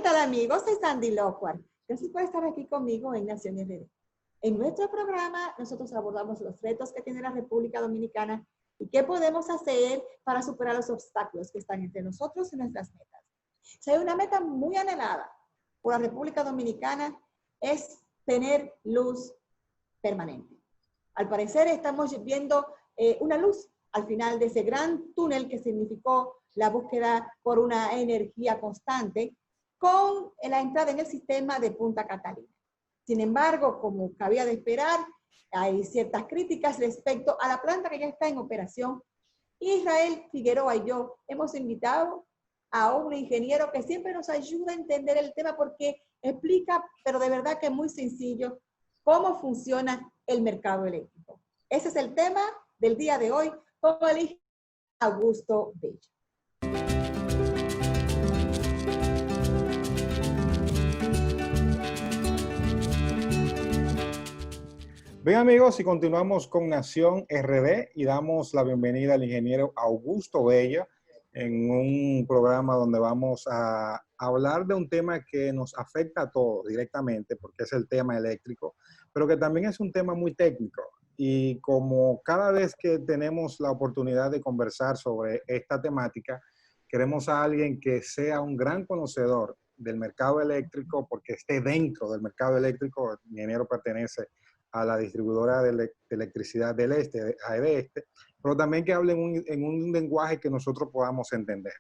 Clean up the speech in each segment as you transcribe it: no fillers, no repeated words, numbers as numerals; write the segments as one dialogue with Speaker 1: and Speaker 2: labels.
Speaker 1: tal, amigos? Soy Sandy Locuar. Gracias por estar aquí conmigo en Naciones RD. En nuestro programa, nosotros abordamos los retos que tiene la República Dominicana y qué podemos hacer para superar los obstáculos que están entre nosotros y nuestras metas. Si hay una meta muy anhelada por la República Dominicana, es tener luz permanente. Al parecer, estamos viendo una luz al final de ese gran túnel que significó la búsqueda por una energía constante con la entrada en el sistema de Punta Catalina. Sin embargo, como cabía de esperar, hay ciertas críticas respecto a la planta que ya está en operación. Israel Figueroa y yo hemos invitado a un ingeniero que siempre nos ayuda a entender el tema porque explica, pero de verdad que es muy sencillo, cómo funciona el mercado eléctrico. Ese es el tema del día de hoy con el ingeniero Augusto Bello.
Speaker 2: Bien, amigos, y continuamos con Nación RD y damos la bienvenida al ingeniero Augusto Bello en un programa donde vamos a hablar de un tema que nos afecta a todos directamente, porque es el tema eléctrico, pero que también es un tema muy técnico. Y como cada vez que tenemos la oportunidad de conversar sobre esta temática, queremos a alguien que sea un gran conocedor del mercado eléctrico, porque esté dentro del mercado eléctrico. El ingeniero pertenece a la distribuidora de electricidad del Este, AEDESTE, pero también que hable en un lenguaje que nosotros podamos entender.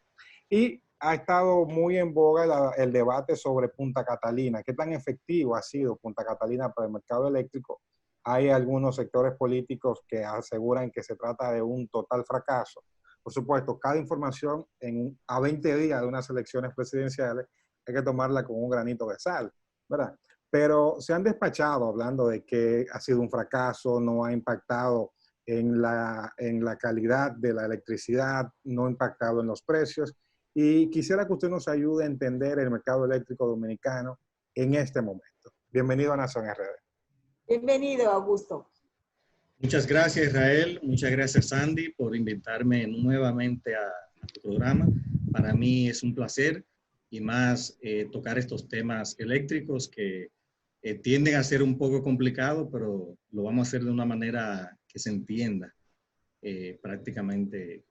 Speaker 2: Y ha estado muy en boga el debate sobre Punta Catalina. ¿Qué tan efectivo ha sido Punta Catalina para el mercado eléctrico? Hay algunos sectores políticos que aseguran que se trata de un total fracaso. Por supuesto, cada información a 20 días de unas elecciones presidenciales hay que tomarla con un granito de sal, ¿verdad? Pero se han despachado hablando de que ha sido un fracaso, no ha impactado en la calidad de la electricidad, no ha impactado en los precios. Y quisiera que usted nos ayude a entender el mercado eléctrico dominicano en este momento. Bienvenido a Nación RD.
Speaker 1: Bienvenido, Augusto.
Speaker 3: Muchas gracias, Israel. Muchas gracias, Sandy, por invitarme nuevamente a tu programa. Para mí es un placer y más tocar estos temas eléctricos que tienden a ser un poco complicados, pero lo vamos a hacer de una manera que se entienda prácticamente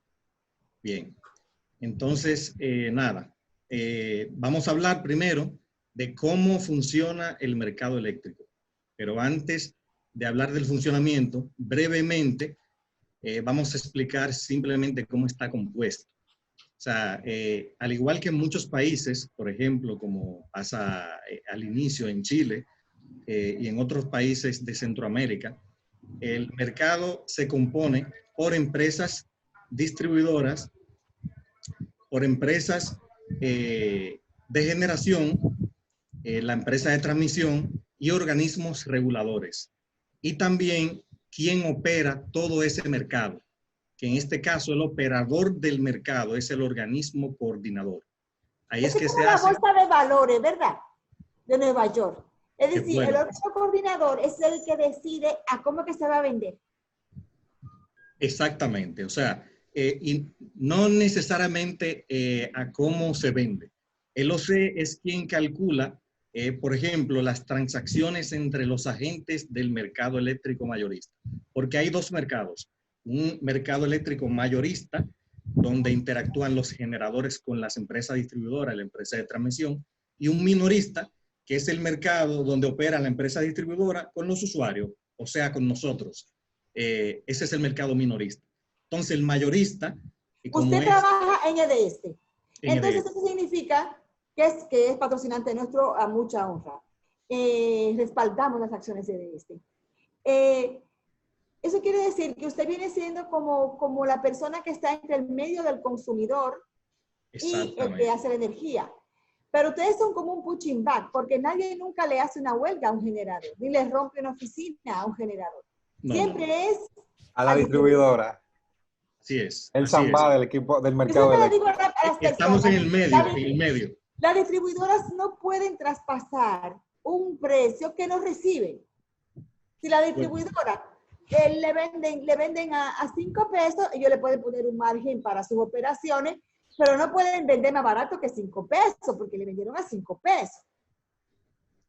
Speaker 3: bien. Entonces, vamos a hablar primero de cómo funciona el mercado eléctrico. Pero antes de hablar del funcionamiento, brevemente vamos a explicar simplemente cómo está compuesto. O sea, al igual que en muchos países, por ejemplo, como pasa al inicio en Chile y en otros países de Centroamérica, el mercado se compone por empresas distribuidoras, por empresas de generación, la empresa de transmisión y organismos reguladores. Y también quien opera todo ese mercado, que en este caso el operador del mercado es el organismo coordinador. Ahí es que se hace
Speaker 1: la bolsa de valores, ¿verdad? De Nueva York. Es decir,
Speaker 3: bueno,
Speaker 1: el organismo coordinador es el que decide a cómo que se va a vender.
Speaker 3: Exactamente, o sea, y no necesariamente a cómo se vende. El OC es quien calcula, por ejemplo, las transacciones entre los agentes del mercado eléctrico mayorista, porque hay dos mercados. Un mercado eléctrico mayorista, donde interactúan los generadores con las empresas distribuidoras, la empresa de transmisión, y un minorista, que es el mercado donde opera la empresa distribuidora con los usuarios, o sea, con nosotros. Ese es el mercado minorista. Entonces, el mayorista...
Speaker 1: Usted trabaja en EDESTE. Entonces,
Speaker 3: EDESTE.
Speaker 1: eso significa que es patrocinante nuestro a mucha honra. Respaldamos las acciones de EDESTE. Eso quiere decir que usted viene siendo como la persona que está entre el medio del consumidor y el que hace la energía. Pero ustedes son como un punching bag, porque nadie nunca le hace una huelga a un generador, ni le rompe una oficina a un generador.
Speaker 3: No,
Speaker 1: Siempre es
Speaker 2: a la distribuidora.
Speaker 3: Así es.
Speaker 2: El Zamba del equipo del mercado eléctrico.
Speaker 3: Estamos en el medio,
Speaker 1: Las distribuidoras no pueden traspasar un precio que no reciben. Si la distribuidora le venden a 5 pesos, ellos le pueden poner un margen para sus operaciones Pero no pueden vender más barato que 5 pesos, porque le vendieron a 5 pesos.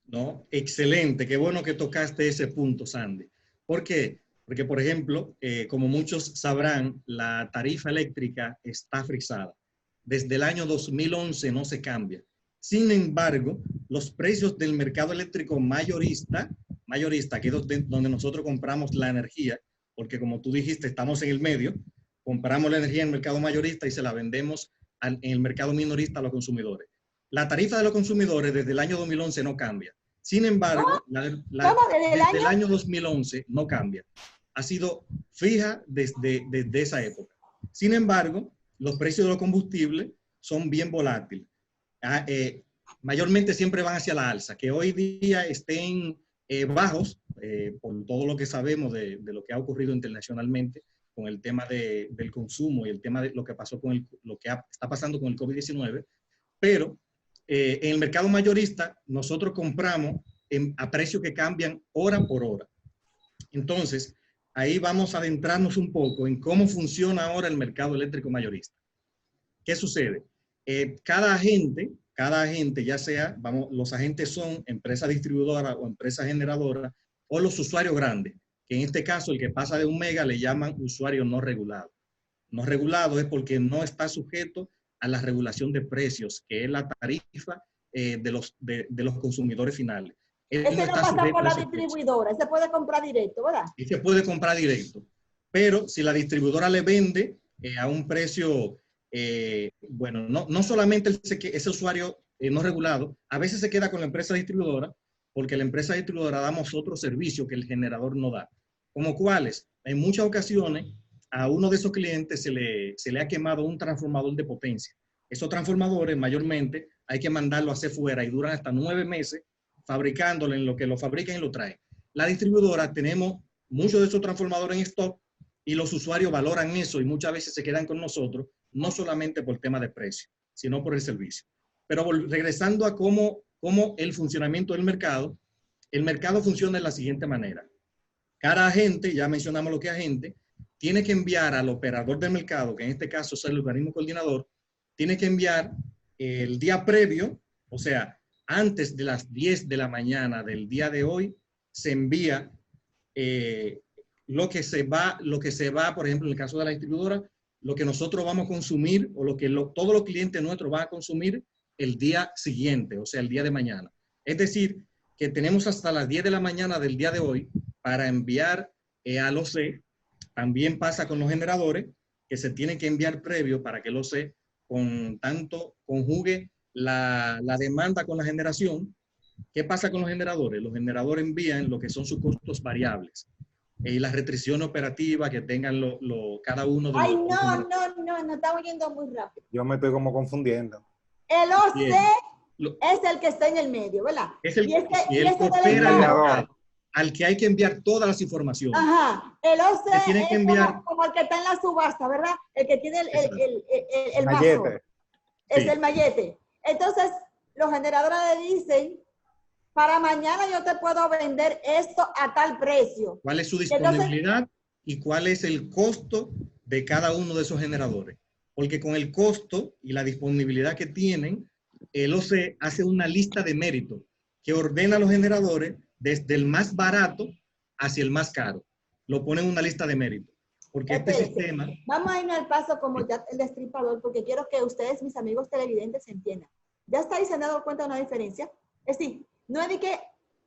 Speaker 3: No, excelente. Qué bueno que tocaste ese punto, Sandy. ¿Por qué? Porque, por ejemplo, como muchos sabrán, la tarifa eléctrica está frisada. Desde el año 2011 no se cambia. Sin embargo, los precios del mercado eléctrico mayorista, que es donde nosotros compramos la energía, porque como tú dijiste, estamos en el medio, compramos la energía en el mercado mayorista y se la vendemos en el mercado minorista a los consumidores. La tarifa de los consumidores desde el año 2011 no cambia. Sin embargo, desde el año 2011 no cambia. Ha sido fija desde esa época. Sin embargo, los precios de los combustibles son bien volátiles. Mayormente siempre van hacia la alza. Que hoy día estén bajos, por todo lo que sabemos de lo que ha ocurrido internacionalmente con el tema del consumo y el tema de lo que pasó con lo que está pasando con el COVID-19, pero en el mercado mayorista nosotros compramos a precios que cambian hora por hora. Entonces, ahí vamos a adentrarnos un poco en cómo funciona ahora el mercado eléctrico mayorista. ¿Qué sucede? Cada agente, ya sea, los agentes son empresas distribuidoras o empresas generadoras o los usuarios grandes, que en este caso el que pasa de 1 mega le llaman usuario no regulado. No regulado es porque no está sujeto a la regulación de precios, que es la tarifa de los consumidores finales.
Speaker 1: Ese no pasa por la distribuidora, ese puede comprar directo, ¿verdad?
Speaker 3: Y se puede comprar directo. Pero si la distribuidora le vende a un precio, bueno, no solamente ese usuario no regulado, a veces se queda con la empresa distribuidora, porque la empresa distribuidora damos otro servicio que el generador no da. Como cuáles, en muchas ocasiones, a uno de esos clientes se le ha quemado un transformador de potencia. Esos transformadores mayormente hay que mandarlo a hacer fuera y duran hasta 9 meses fabricándolo en lo que lo fabrican y lo traen. La distribuidora tenemos muchos de esos transformadores en stock y los usuarios valoran eso y muchas veces se quedan con nosotros, no solamente por tema de precio, sino por el servicio. Pero regresando a cómo el funcionamiento del mercado, el mercado funciona de la siguiente manera. Cada agente, ya mencionamos lo que es agente, tiene que enviar al operador del mercado, que en este caso es el organismo coordinador, tiene que enviar el día previo, o sea, antes de las 10 de la mañana del día de hoy, se envía lo que se va, por ejemplo, en el caso de la distribuidora, lo que nosotros vamos a consumir o lo que todos los clientes nuestros van a consumir el día siguiente, o sea, el día de mañana. Es decir, que tenemos hasta las 10 de la mañana del día de hoy para enviar al OC. También pasa con los generadores, que se tienen que enviar previo para que el OC conjugue la demanda con la generación. ¿Qué pasa con los generadores? Los generadores envían lo que son sus costos variables y las restricciones operativas que tengan cada uno de
Speaker 1: Ay,
Speaker 3: los...
Speaker 1: no, estamos yendo muy rápido.
Speaker 2: Yo me estoy como confundiendo.
Speaker 1: El OC es el que está en el medio, ¿verdad?
Speaker 3: Es el que opera al que hay que enviar todas las informaciones.
Speaker 1: Ajá, el OC
Speaker 3: es
Speaker 1: como el que está en la subasta, ¿verdad? El que tiene el mazo. Es el mallete. Entonces, los generadores le dicen, para mañana yo te puedo vender esto a tal precio.
Speaker 3: ¿Cuál es su disponibilidad y cuál es el costo de cada uno de esos generadores? Porque con el costo y la disponibilidad que tienen, el OC hace una lista de méritos que ordena a los generadores desde el más barato hacia el más caro. Lo pone en una lista de méritos. Porque este sistema...
Speaker 1: Vamos a ir al paso como ya el destripador, porque quiero que ustedes, mis amigos televidentes, entiendan. ¿Ya estáis se han dado cuenta de una diferencia? Es decir, no es de que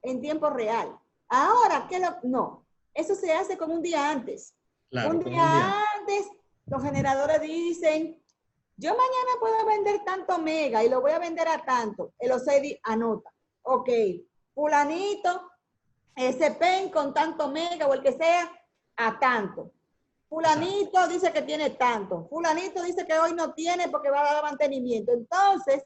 Speaker 1: en tiempo real. Ahora, no. Eso se hace como un día antes.
Speaker 3: Claro,
Speaker 1: un día antes, los generadores dicen, yo mañana puedo vender tanto mega y lo voy a vender a tanto. El OCD anota. Ok, fulanito, ese pen con tanto mega o el que sea, a tanto. Fulanito dice que tiene tanto. Fulanito dice que hoy no tiene porque va a dar mantenimiento. Entonces,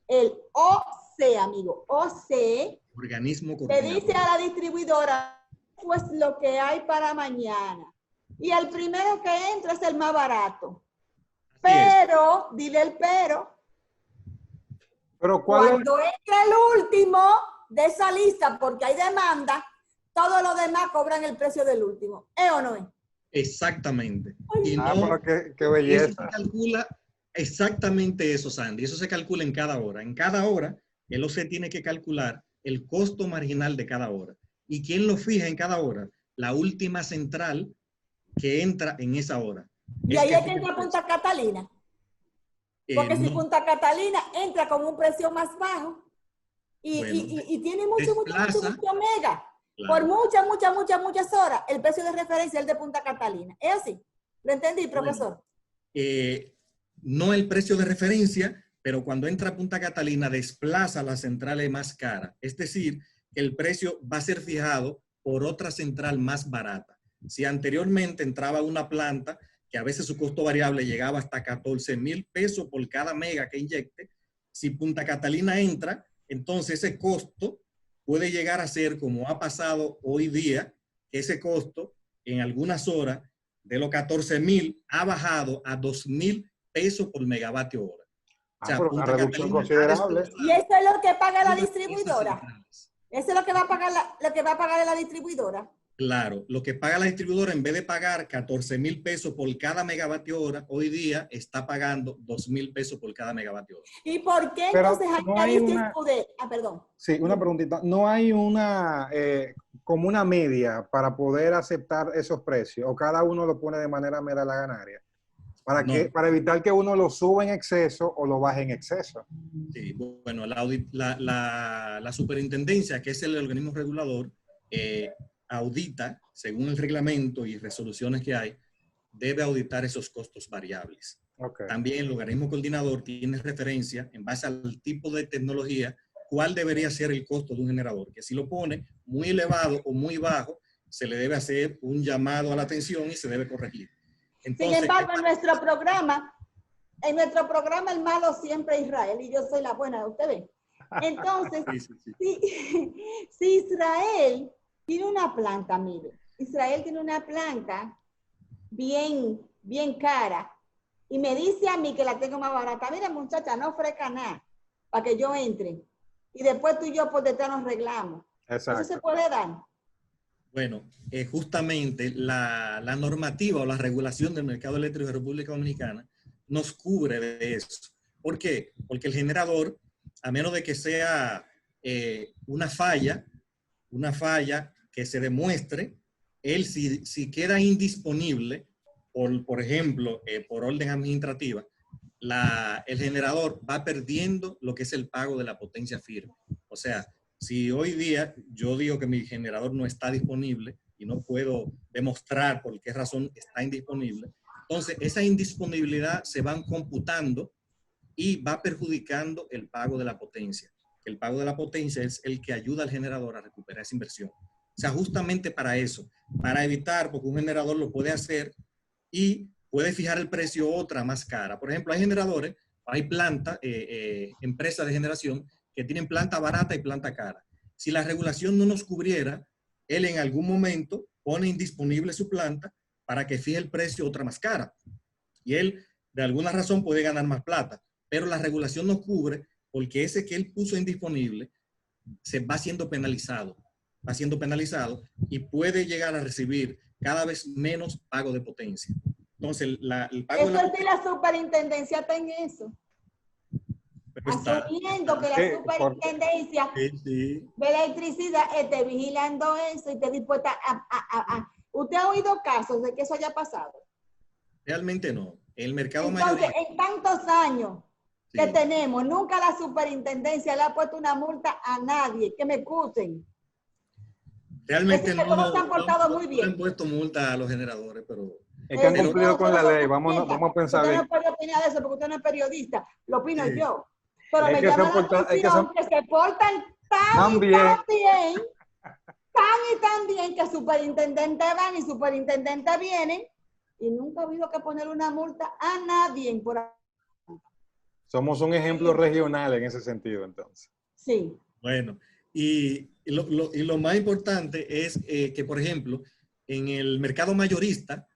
Speaker 1: el OC, amigo, OC,
Speaker 3: organismo
Speaker 1: le dice a la distribuidora, pues lo que hay para mañana. Y el primero que entra es el más barato. Pero, dile el pero.
Speaker 2: Pero cuando
Speaker 1: entra el último de esa lista, porque hay demanda, todos los demás cobran el precio del último. ¿Es o no es?
Speaker 3: Exactamente.
Speaker 2: Pero qué belleza.
Speaker 3: Exactamente eso, Sandy. Eso se calcula en cada hora. En cada hora, el OC tiene que calcular el costo marginal de cada hora. ¿Y quién lo fija en cada hora? La última central que entra en esa hora.
Speaker 1: Y ahí es que entra Punta Catalina. Porque si
Speaker 3: no.
Speaker 1: Punta Catalina entra con un precio más bajo y tiene mucho mega, claro, por muchas horas, el precio de referencia es el de Punta Catalina. ¿Es así? ¿Lo entendí, profesor?
Speaker 3: No el precio de referencia, pero cuando entra Punta Catalina desplaza las centrales más caras. Es decir, que el precio va a ser fijado por otra central más barata. Si anteriormente entraba una planta que a veces su costo variable llegaba hasta 14,000 pesos por cada mega que inyecte, si Punta Catalina entra, entonces ese costo puede llegar a ser, como ha pasado hoy día, ese costo en algunas horas de los 14,000 ha bajado a 2,000 pesos por megavatio hora.
Speaker 2: O sea, una reducción considerable.
Speaker 1: Y eso es lo que paga la distribuidora. Eso es lo que va a pagar la distribuidora.
Speaker 3: Claro, lo que paga la distribuidora, en vez de pagar 14,000 pesos por cada megavatio hora, hoy día está pagando 2,000 pesos por cada megavatio hora.
Speaker 1: ¿Y por qué entonces hay distribuidora? Perdón.
Speaker 2: Sí, una preguntita. ¿No hay una como una media para poder aceptar esos precios? ¿O cada uno lo pone de manera mera la ganaria? Para evitar que uno lo suba en exceso o lo baje en exceso.
Speaker 3: Sí, bueno, la superintendencia, que es el organismo regulador, audita, según el reglamento y resoluciones que hay, debe auditar esos costos variables.
Speaker 2: Okay.
Speaker 3: También el organismo coordinador tiene referencia, en base al tipo de tecnología, cuál debería ser el costo de un generador. Que si lo pone muy elevado o muy bajo, se le debe hacer un llamado a la atención y se debe corregir. Entonces,
Speaker 1: sin embargo, en nuestro programa el malo siempre es Israel y yo soy la buena, usted ve. Entonces, si Israel tiene una planta, mire, Israel tiene una planta bien cara y me dice a mí que la tengo más barata. Mira, muchacha, no ofrezca nada para que yo entre. Y después tú y yo por detrás nos arreglamos.
Speaker 2: Exacto.
Speaker 1: ¿Eso se puede dar?
Speaker 3: Bueno, justamente la normativa o la regulación del mercado eléctrico de República Dominicana nos cubre de eso. ¿Por qué? Porque el generador, a menos de que sea una falla que se demuestre, él si queda indisponible, por ejemplo, por orden administrativa, el generador va perdiendo lo que es el pago de la potencia firme. O sea, si hoy día yo digo que mi generador no está disponible y no puedo demostrar por qué razón está indisponible, entonces esa indisponibilidad se van computando y va perjudicando el pago de la potencia. El pago de la potencia es el que ayuda al generador a recuperar esa inversión. O sea, justamente para eso, para evitar, porque un generador lo puede hacer y puede fijar el precio otra más cara. Por ejemplo, hay generadores, hay plantas, empresas de generación que tienen planta barata y planta cara. Si la regulación no nos cubriera, él en algún momento pone indisponible su planta para que fije el precio otra más cara. Y él, de alguna razón, puede ganar más plata. Pero la regulación no cubre porque ese que él puso indisponible se va siendo penalizado. Va siendo penalizado y puede llegar a recibir cada vez menos pago de potencia. Entonces, el pago
Speaker 1: eso sí, la superintendencia está en eso. Asumiendo que la superintendencia de electricidad esté vigilando eso y esté dispuesta a... ¿Usted ha oído casos de que eso haya pasado?
Speaker 3: Realmente no. El mercado
Speaker 1: Entonces, en tantos años que tenemos, nunca la superintendencia le ha puesto una multa a nadie. Que me excusen.
Speaker 3: Realmente no
Speaker 1: se han portado muy bien.
Speaker 3: han puesto multa a los generadores, pero...
Speaker 2: Es que han cumplido con la ley. Vamos a pensar
Speaker 1: bien. Usted no puede opinar de eso porque usted no es periodista. Lo opino yo. Pero
Speaker 2: me llama la atención
Speaker 1: que se portan tan bien que superintendentes van y superintendentes vienen y nunca ha habido que poner una multa a nadie por ahí.
Speaker 2: Somos un ejemplo regional en ese sentido, entonces.
Speaker 1: Sí.
Speaker 3: Bueno, y lo más importante es que, por ejemplo, en el mercado mayorista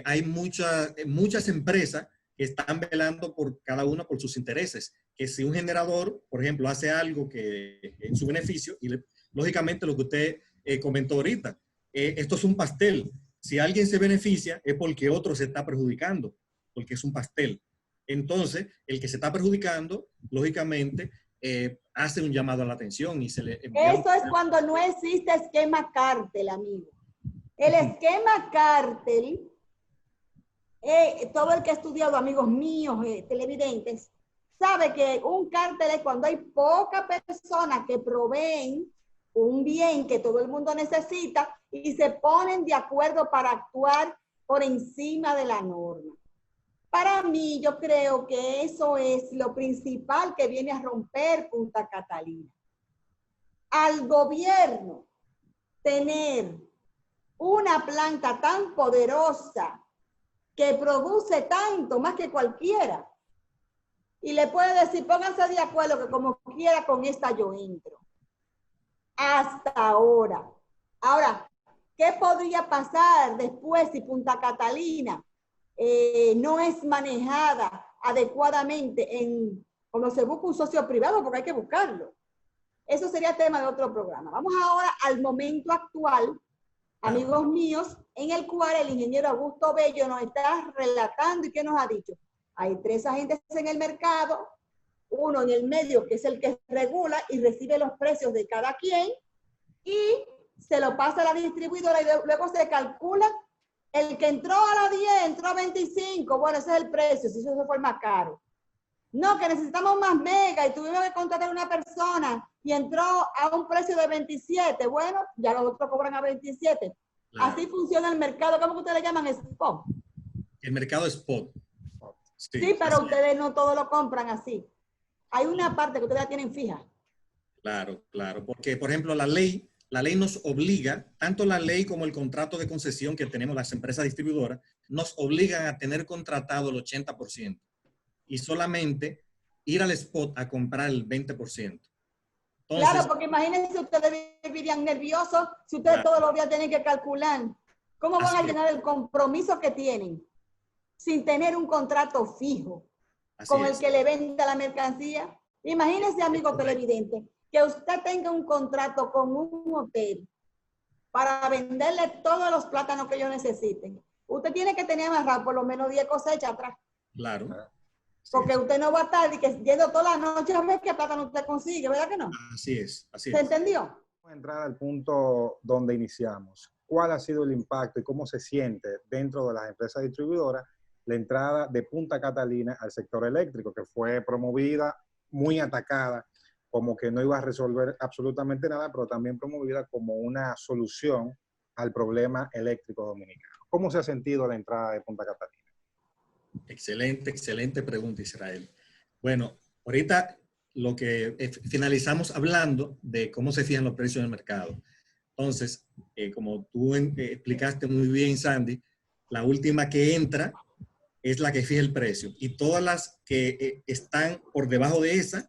Speaker 3: hay muchas empresas que están velando por cada una por sus intereses. Que si un generador, por ejemplo, hace algo que en su beneficio, y lógicamente lo que usted comentó ahorita, esto es un pastel. Si alguien se beneficia es porque otro se está perjudicando, porque es un pastel. Entonces, el que se está perjudicando, lógicamente, hace un llamado a la atención y se le...
Speaker 1: Eso es cuando no existe esquema cártel, amigo. El esquema cártel, todo el que ha estudiado, amigos míos, televidentes, sabe que un cártel es cuando hay pocas personas que proveen un bien que todo el mundo necesita y se ponen de acuerdo para actuar por encima de la norma. Para mí, yo creo que eso es lo principal que viene a romper Punta Catalina. Al gobierno tener una planta tan poderosa que produce tanto, más que cualquiera, y le puede decir, pónganse de acuerdo que como quiera con esta yo entro. Hasta ahora. Ahora, ¿qué podría pasar después si Punta Catalina no es manejada adecuadamente cuando se busca un socio privado? Porque hay que buscarlo. Eso sería tema de otro programa. Vamos ahora al momento actual, amigos míos, en el cual el ingeniero Augusto Bello nos está relatando y que nos ha dicho. Hay 3 agentes en el mercado, uno en el medio que es el que regula y recibe los precios de cada quien y se lo pasa a la distribuidora y luego se calcula el que entró a las 10, entró a 25, bueno, ese es el precio, si eso fue más caro. No, que necesitamos más mega y tuvimos que contratar a una persona y entró a un precio de 27, bueno, ya los otros cobran a 27. Claro. Así funciona el mercado, ¿cómo que ustedes le llaman? Spot.
Speaker 3: El mercado spot.
Speaker 1: Sí, pero ustedes no todos lo compran así. Hay una parte que ustedes ya tienen fija.
Speaker 3: Claro, claro, porque por ejemplo la ley nos obliga, tanto la ley como el contrato de concesión que tenemos las empresas distribuidoras, nos obligan a tener contratado el 80% y solamente ir al spot a comprar el 20%. Entonces,
Speaker 1: claro, porque imagínense ustedes vivirían nerviosos si ustedes todos los días tienen que calcular. ¿Cómo van a llenar el compromiso que tienen sin tener un contrato fijo con el que le venda la mercancía? Imagínense, amigo televidente, que usted tenga un contrato con un hotel para venderle todos los plátanos que ellos necesiten. Usted tiene que tener amarrado por lo menos 10 cosechas atrás.
Speaker 3: Claro.
Speaker 1: Porque usted no va a estar yendo toda la noche a ver qué plátano usted consigue, ¿verdad que no?
Speaker 3: Así es, así
Speaker 1: es. ¿Se entendió?
Speaker 2: Vamos a entrar al punto donde iniciamos. ¿Cuál ha sido el impacto y cómo se siente dentro de las empresas distribuidoras la entrada de Punta Catalina al sector eléctrico, que fue promovida, muy atacada, como que no iba a resolver absolutamente nada, pero también promovida como una solución al problema eléctrico dominicano? ¿Cómo se ha sentido la entrada de Punta Catalina?
Speaker 3: Excelente, excelente pregunta, Israel. Bueno, ahorita lo que finalizamos hablando de cómo se fijan los precios en el mercado. Entonces, como tú explicaste muy bien, Sandy, la última que entra es la que fija el precio. Y todas las que están por debajo de esa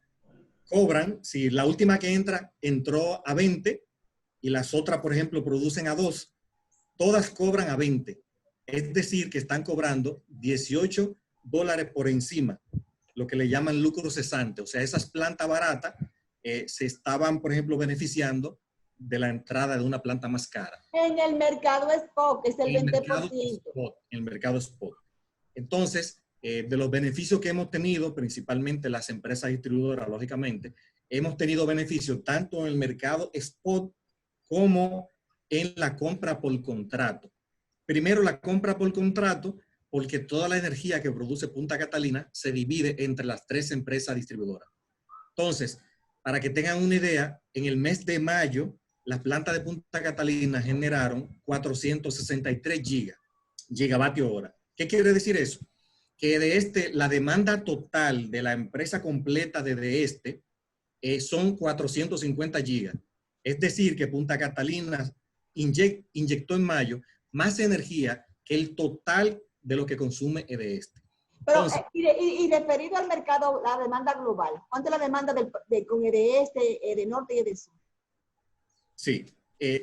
Speaker 3: cobran, si la última que entró a 20 y las otras, por ejemplo, producen a 2, todas cobran a 20. Es decir, que están cobrando $18 por encima, lo que le llaman lucro cesante. O sea, esas plantas baratas se estaban, por ejemplo, beneficiando de la entrada de una planta más cara.
Speaker 1: En el mercado spot, que es el 20%.
Speaker 3: En el mercado spot. Entonces, de los beneficios que hemos tenido, principalmente las empresas distribuidoras, lógicamente, hemos tenido beneficios tanto en el mercado spot como en la compra por contrato. Primero, la compra por contrato, porque toda la energía que produce Punta Catalina se divide entre las 3 empresas distribuidoras. Entonces, para que tengan una idea, en el mes de mayo, las plantas de Punta Catalina generaron 463 gigavatios hora. ¿Qué quiere decir eso? Que la demanda total de la empresa completa son 450 gigas. Es decir, que Punta Catalina inyectó en mayo más energía que el total de lo que consume EDESTE.
Speaker 1: Pero, y referido al mercado, la demanda global, ¿cuánto es la demanda con EDESTE, EDENORTE y EDESUR?
Speaker 3: Sí,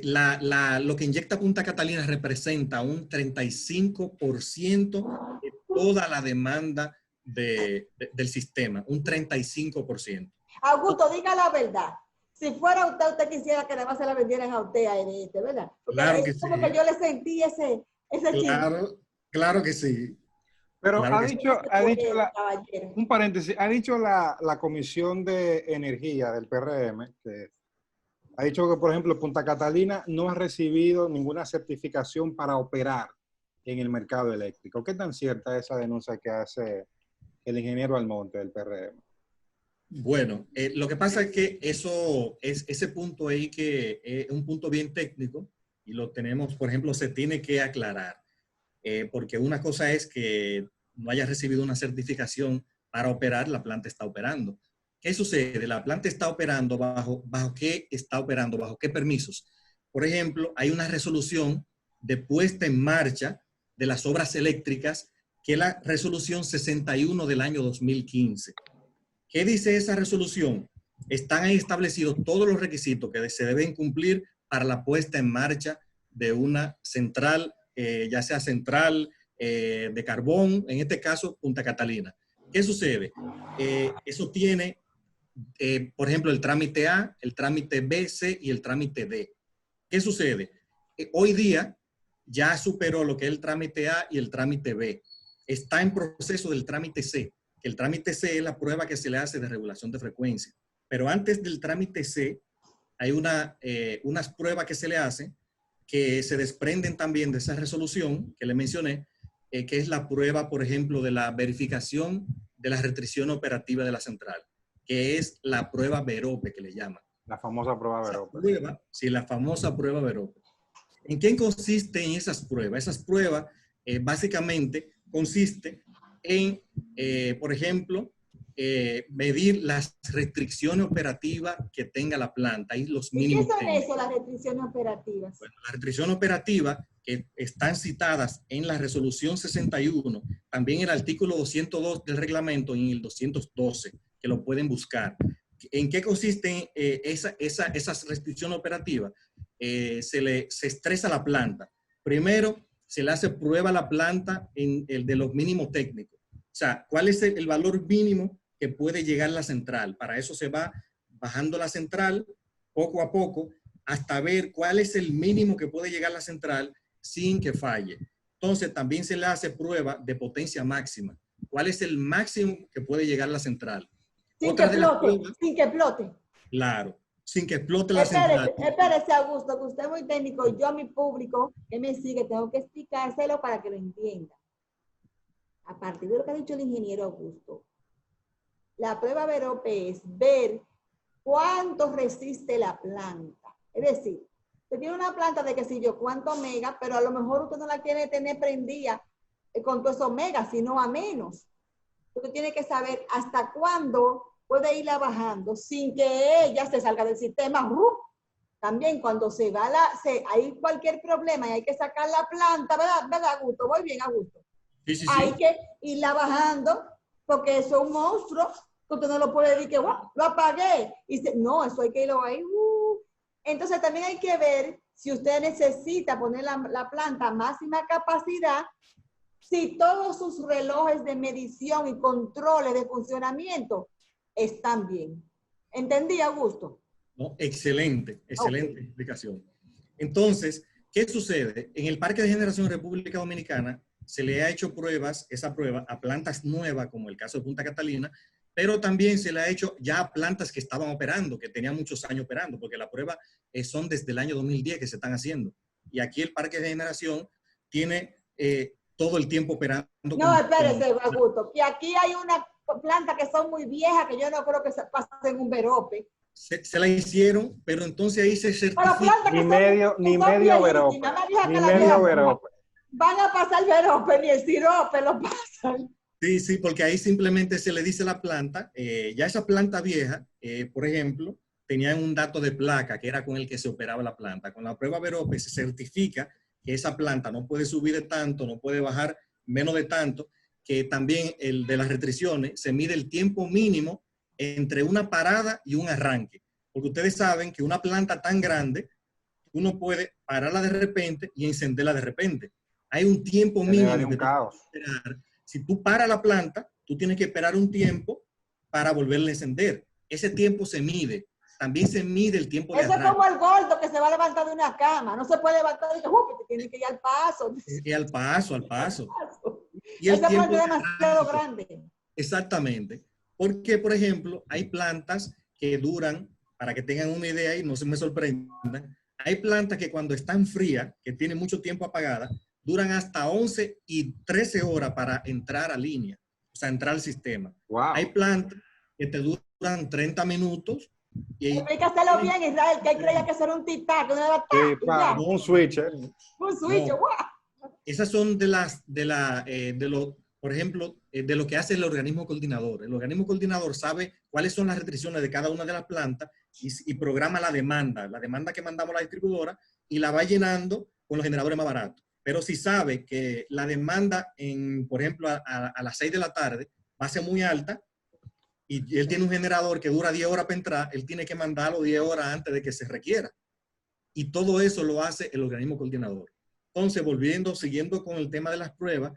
Speaker 3: lo que inyecta Punta Catalina representa un 35% de toda la demanda del sistema, un 35%.
Speaker 1: Augusto, diga la verdad. Si fuera usted quisiera que además se la vendieran a usted, a EDESTE, ¿verdad? Porque
Speaker 3: claro que
Speaker 1: es como
Speaker 3: sí.
Speaker 1: que yo le sentí ese
Speaker 3: Claro que sí.
Speaker 2: Pero
Speaker 3: Claro
Speaker 2: ha
Speaker 3: que sí.
Speaker 2: dicho,
Speaker 1: Caballero.
Speaker 2: un paréntesis, ha dicho la Comisión de Energía del PRM, que ha dicho que, por ejemplo, Punta Catalina no ha recibido ninguna certificación para operar en el mercado eléctrico. ¿Qué tan cierta es esa denuncia que hace el ingeniero Almonte del PRM?
Speaker 3: Bueno, lo que pasa es que eso es ese punto ahí que es un punto bien técnico y lo tenemos, por ejemplo, se tiene que aclarar, porque una cosa es que no haya recibido una certificación para operar, la planta está operando. ¿Qué sucede? La planta está operando bajo qué está operando, bajo qué permisos. Por ejemplo, hay una resolución de puesta en marcha de las obras eléctricas, que es la resolución 61 del año 2015. ¿Qué dice esa resolución? Están ahí establecidos todos los requisitos que se deben cumplir para la puesta en marcha de una central, ya sea central de carbón, en este caso Punta Catalina. ¿Qué sucede? Eso tiene, por ejemplo, el trámite A, el trámite B, C y el trámite D. ¿Qué sucede? Hoy día ya superó lo que es el trámite A y el trámite B. Está en proceso del trámite C. El trámite C es la prueba que se le hace de regulación de frecuencia. Pero antes del trámite C, hay unas pruebas que se le hacen que se desprenden también de esa resolución que le mencioné, que es la prueba, por ejemplo, de la verificación de la restricción operativa de la central, que es la prueba Verope, que le llaman.
Speaker 2: La famosa prueba Verope.
Speaker 3: Prueba, sí, la famosa prueba Verope. ¿En qué consisten esas pruebas? Esas pruebas básicamente consisten en, por ejemplo, medir las restricciones operativas que tenga la planta y los
Speaker 1: ¿Y
Speaker 3: mínimos
Speaker 1: qué son
Speaker 3: técnicos.
Speaker 1: eso, las restricciones operativas?
Speaker 3: Bueno, las restricciones operativas que están citadas en la resolución 61, también el artículo 202 del reglamento y el 212, que lo pueden buscar. ¿En qué consisten esas restricciones operativas? Se estresa la planta. Primero, se le hace prueba a la planta en el de los mínimos técnicos. O sea, ¿cuál es el valor mínimo que puede llegar la central? Para eso se va bajando la central poco a poco hasta ver cuál es el mínimo que puede llegar la central sin que falle. Entonces, también se le hace prueba de potencia máxima. ¿Cuál es el máximo que puede llegar la central?
Speaker 1: Sin que explote, sin que explote.
Speaker 3: Claro, sin que explote la central.
Speaker 1: Espérese, Augusto, que usted es muy técnico y yo a mi público que me sigue tengo que explicárselo para que lo entienda. A partir de lo que ha dicho el ingeniero Augusto, la prueba Verope es ver cuánto resiste la planta. Es decir, usted tiene una planta de que si yo cuánto mega, pero a lo mejor usted no la quiere tener prendida con todos esos megas, sino a menos. Usted tiene que saber hasta cuándo puede irla bajando sin que ella se salga del sistema. También cuando se va hay cualquier problema y hay que sacar la planta, ¿verdad, Augusto? Voy bien, Augusto.
Speaker 3: Sí, sí,
Speaker 1: Hay
Speaker 3: sí.
Speaker 1: que irla bajando porque eso es un monstruo. Usted no lo puede decir que lo apagué. No, eso hay que irlo ahí. Entonces también hay que ver si usted necesita poner la planta a máxima capacidad, si todos sus relojes de medición y controles de funcionamiento están bien. ¿Entendí, Augusto?
Speaker 3: No, excelente, excelente explicación. Entonces, ¿qué sucede? En el Parque de Generación República Dominicana se le ha hecho esa prueba a plantas nuevas, como el caso de Punta Catalina, pero también se le ha hecho ya a plantas que estaban operando, que tenían muchos años operando, porque la prueba son desde el año 2010 que se están haciendo. Y aquí el Parque de Generación tiene todo el tiempo operando.
Speaker 1: No, espérese, Augusto, que aquí hay una planta que son muy viejas, que yo no creo que se pasen un Verope.
Speaker 3: Se la hicieron, pero entonces ahí se certifica.
Speaker 2: Ni medio Verope. Ni medio Verope.
Speaker 1: Van a pasar Verope, ni el sirope lo pasan.
Speaker 3: Sí, sí, porque ahí simplemente se le dice a la planta, ya esa planta vieja, por ejemplo, tenía un dato de placa que era con el que se operaba la planta. Con la prueba Verope se certifica que esa planta no puede subir de tanto, no puede bajar menos de tanto, que también el de las restricciones se mide el tiempo mínimo entre una parada y un arranque. Porque ustedes saben que una planta tan grande, uno puede pararla de repente y encenderla de repente. Hay un tiempo mínimo que
Speaker 2: caos.
Speaker 3: esperar. Si tú paras la planta, tú tienes que esperar un tiempo para volverla a encender. Ese tiempo se mide. También se mide el tiempo de
Speaker 1: arranque. Eso es como el gordo que se va a levantar de una cama. No se puede levantar y que tiene que ir al paso.
Speaker 3: Y al paso, al paso. Y el
Speaker 1: Esa
Speaker 3: tiempo
Speaker 1: planta es
Speaker 3: de
Speaker 1: demasiado
Speaker 3: arranque.
Speaker 1: grande.
Speaker 3: Exactamente. Porque, por ejemplo, hay plantas que duran, para que tengan una idea y no se me sorprendan, hay plantas que cuando están frías, que tienen mucho tiempo apagadas, duran hasta 11 y 13 horas para entrar a línea, o sea, entrar al sistema.
Speaker 2: Wow.
Speaker 3: Hay plantas que te duran 30 minutos. Y
Speaker 1: Hay que hacerlo bien, Israel, que él creía que eso era un tic-tac, que no era
Speaker 2: Sí,
Speaker 1: tac, y ya.
Speaker 2: un switch.
Speaker 1: Un switch,
Speaker 3: No.
Speaker 1: ¡guau!
Speaker 3: Esas son por ejemplo, de lo que hace el organismo coordinador. El organismo coordinador sabe cuáles son las restricciones de cada una de las plantas y programa la demanda que mandamos a la distribuidora y la va llenando con los generadores más baratos. Pero si sabe que la demanda, por ejemplo, a las 6 de la tarde va a ser muy alta y él tiene un generador que dura 10 horas para entrar, él tiene que mandarlo 10 horas antes de que se requiera. Y todo eso lo hace el organismo coordinador. Entonces, siguiendo con el tema de las pruebas,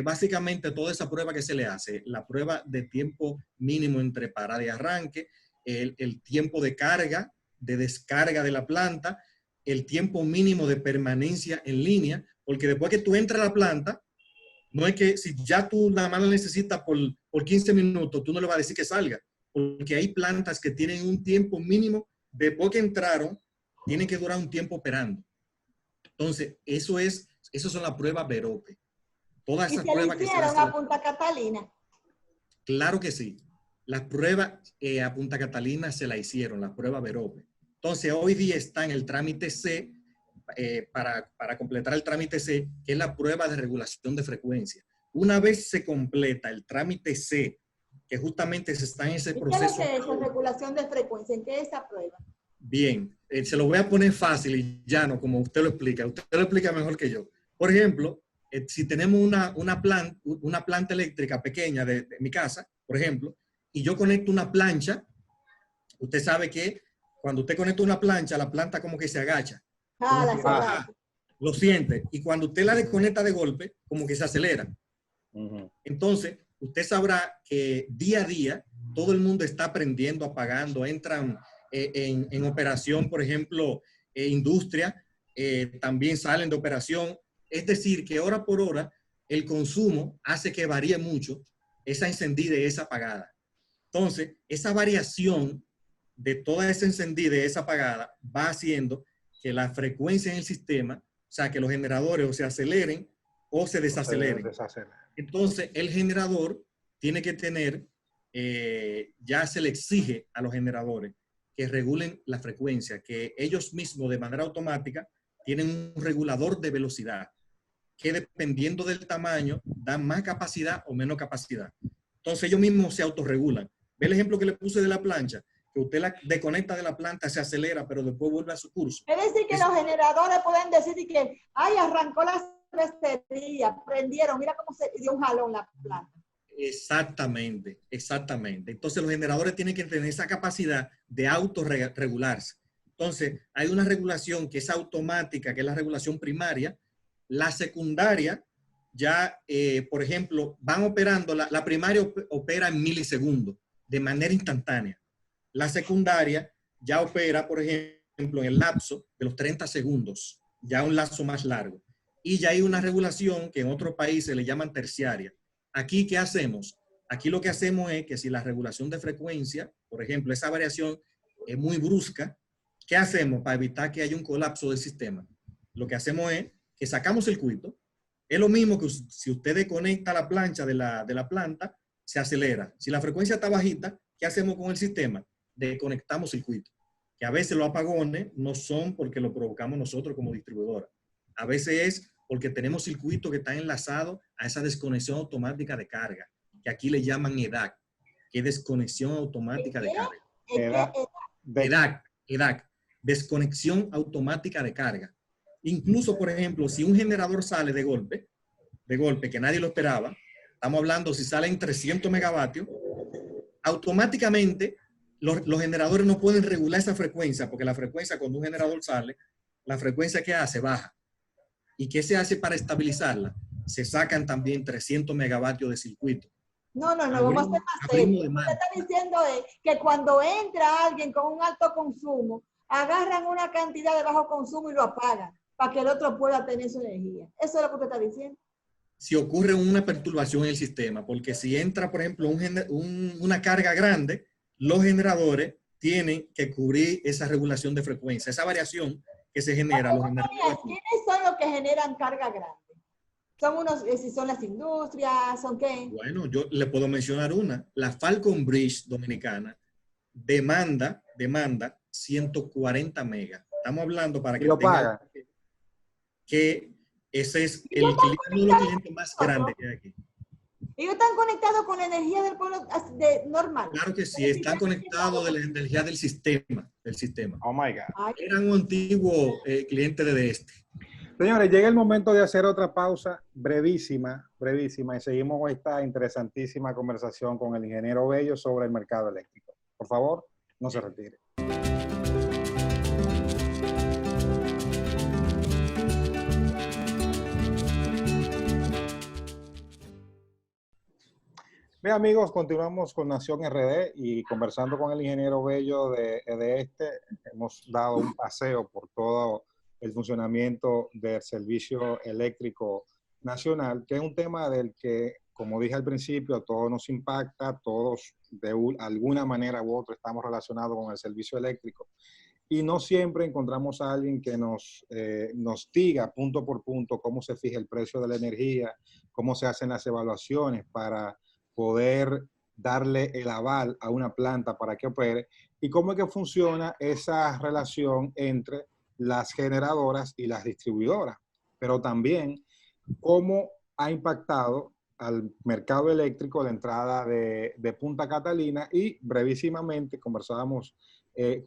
Speaker 3: básicamente toda esa prueba que se le hace, la prueba de tiempo mínimo entre parada y arranque, el tiempo de carga, de descarga de la planta, el tiempo mínimo de permanencia en línea, porque después que tú entras a la planta, no es que si ya tú nada más la necesitas por 15 minutos, tú no le vas a decir que salga, porque hay plantas que tienen un tiempo mínimo, después que entraron, tienen que durar un tiempo operando. Entonces, esas son las pruebas Verope. Todas
Speaker 1: Y
Speaker 3: esas
Speaker 1: se le
Speaker 3: pruebas que se
Speaker 1: hicieron
Speaker 3: hacen.
Speaker 1: a Punta Catalina.
Speaker 3: Claro que sí. Las pruebas a Punta Catalina se la hicieron, las pruebas Verope. Entonces, hoy día está en el trámite C, para completar el trámite C, que es la prueba de regulación de frecuencia. Una vez se completa el trámite C, que justamente se está en ese
Speaker 1: ¿Y
Speaker 3: proceso.
Speaker 1: qué es lo que es la regulación de frecuencia? ¿En qué es esa prueba?
Speaker 3: Bien, se lo voy a poner fácil y llano, como usted lo explica mejor que yo. Por ejemplo, si tenemos una planta eléctrica pequeña de mi casa, por ejemplo, y yo conecto una plancha, usted sabe que cuando usted conecta una plancha, la planta como que se agacha.
Speaker 1: Ah, la
Speaker 3: Baja, lo siente. Y cuando usted la desconecta de golpe, como que se acelera. Entonces, usted sabrá que día a día todo el mundo está aprendiendo, apagando, entran en operación, por ejemplo, industria, también salen de operación. Es decir, que hora por hora el consumo hace que varíe mucho esa encendida y esa apagada. Entonces, esa variación de toda esa encendida y esa apagada va haciendo que la frecuencia en el sistema, o sea, que los generadores o se aceleren o se desaceleren. Entonces, el generador tiene que tener, ya se le exige a los generadores que regulen la frecuencia, que ellos mismos de manera automática tienen un regulador de velocidad, que dependiendo del tamaño, dan más capacidad o menos capacidad. Entonces, ellos mismos se autorregulan. Ve el ejemplo que le puse de la plancha, que usted la desconecta de la planta, se acelera, pero después vuelve a su curso.
Speaker 1: Es decir, que los generadores pueden decir que, ay, arrancó la cervecería, prendieron, mira cómo se dio un jalón la planta.
Speaker 3: Exactamente, exactamente. Entonces los generadores tienen que tener esa capacidad de autorregularse. Entonces hay una regulación que es automática, que es la regulación primaria. La secundaria ya, por ejemplo, van operando, la primaria opera en milisegundos, de manera instantánea. La secundaria ya opera, por ejemplo, en el lapso de los 30 segundos, ya un lapso más largo. Y ya hay una regulación que en otros países le llaman terciaria. Aquí, ¿qué hacemos? Aquí lo que hacemos es que si la regulación de frecuencia, por ejemplo, esa variación es muy brusca, ¿qué hacemos para evitar que haya un colapso del sistema? Lo que hacemos es que sacamos circuito. Es lo mismo que si usted desconecta la plancha de la planta, se acelera. Si la frecuencia está bajita, ¿qué hacemos con el sistema? Desconectamos circuito. Que a veces los apagones no son porque lo provocamos nosotros como distribuidora. A veces es porque tenemos circuitos que están enlazados a esa desconexión automática de carga, que aquí le llaman EDAC, que es desconexión automática de carga. EDAC, desconexión automática de carga. Incluso, por ejemplo, si un generador sale de golpe, que nadie lo esperaba, estamos hablando si salen 300 megavatios, automáticamente los generadores no pueden regular esa frecuencia, porque la frecuencia cuando un generador sale, la frecuencia que hace baja. ¿Y qué se hace para estabilizarla? Se sacan también 300 megavatios de circuito.
Speaker 1: No, vamos a ser más serios. Lo que está diciendo es que cuando entra alguien con un alto consumo, agarran una cantidad de bajo consumo y lo apagan para que el otro pueda tener su energía. Eso es lo que usted está diciendo.
Speaker 3: si ocurre una perturbación en el sistema, porque si entra, por ejemplo, una carga grande, los generadores tienen que cubrir esa regulación de frecuencia, esa variación que se genera. Los generadores.
Speaker 1: ¿Quiénes son los que generan carga grande? ¿Son unos, si son las industrias, son qué?
Speaker 3: Bueno, yo le puedo mencionar una. La Falcon Bridge dominicana demanda 140 megas. Estamos hablando para que
Speaker 2: lo paga.
Speaker 3: Que ese es uno de los clientes más grandes que hay aquí.
Speaker 1: ¿Ellos están conectados con la energía del pueblo normal?
Speaker 3: Claro que sí, están conectados de la energía del sistema.
Speaker 2: Oh my God.
Speaker 3: Eran un antiguo cliente de este.
Speaker 2: Señores, llega el momento de hacer otra pausa brevísima, y seguimos con esta interesantísima conversación con el ingeniero Bello sobre el mercado eléctrico. Por favor, no se retire. Bien, amigos, continuamos con Nación RD y conversando con el ingeniero Bello de hemos dado un paseo por todo el funcionamiento del servicio eléctrico nacional, que es un tema del que, como dije al principio, a todos nos impacta, todos de alguna manera u otra estamos relacionados con el servicio eléctrico y no siempre encontramos a alguien que nos diga punto por punto cómo se fija el precio de la energía, cómo se hacen las evaluaciones para poder darle el aval a una planta para que opere y cómo es que funciona esa relación entre las generadoras y las distribuidoras, pero también cómo ha impactado al mercado eléctrico la entrada de Punta Catalina y brevísimamente conversábamos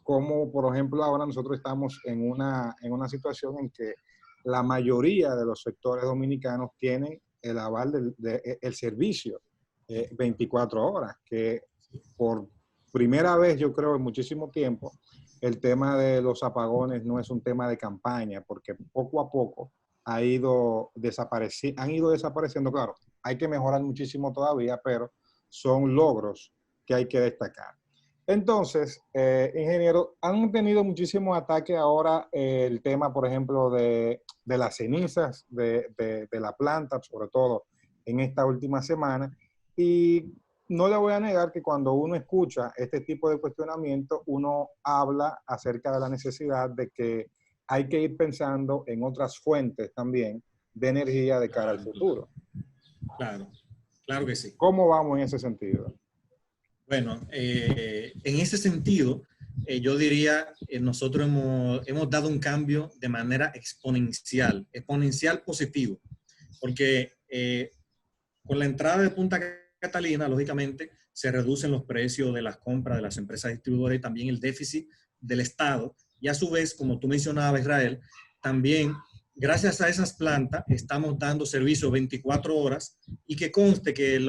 Speaker 2: cómo, por ejemplo, ahora nosotros estamos en una situación en que la mayoría de los sectores dominicanos tienen el aval del servicio 24 horas, que por primera vez, yo creo, en muchísimo tiempo, el tema de los apagones no es un tema de campaña, porque poco a poco han ido desapareciendo. Claro, hay que mejorar muchísimo todavía, pero son logros que hay que destacar. Entonces, ingeniero, han tenido muchísimos ataques ahora el tema, por ejemplo, de las cenizas de la planta, sobre todo en esta última semana, y no le voy a negar que cuando uno escucha este tipo de cuestionamiento, uno habla acerca de la necesidad de que hay que ir pensando en otras fuentes también de energía de cara al futuro.
Speaker 3: Claro que sí.
Speaker 2: ¿Cómo vamos en ese sentido?
Speaker 3: Bueno, en ese sentido, yo diría, nosotros hemos dado un cambio de manera exponencial positivo, porque con la entrada de Punta Catalina, lógicamente, se reducen los precios de las compras de las empresas distribuidoras y también el déficit del Estado. Y a su vez, como tú mencionabas, Israel, también, gracias a esas plantas, estamos dando servicio 24 horas y que conste que,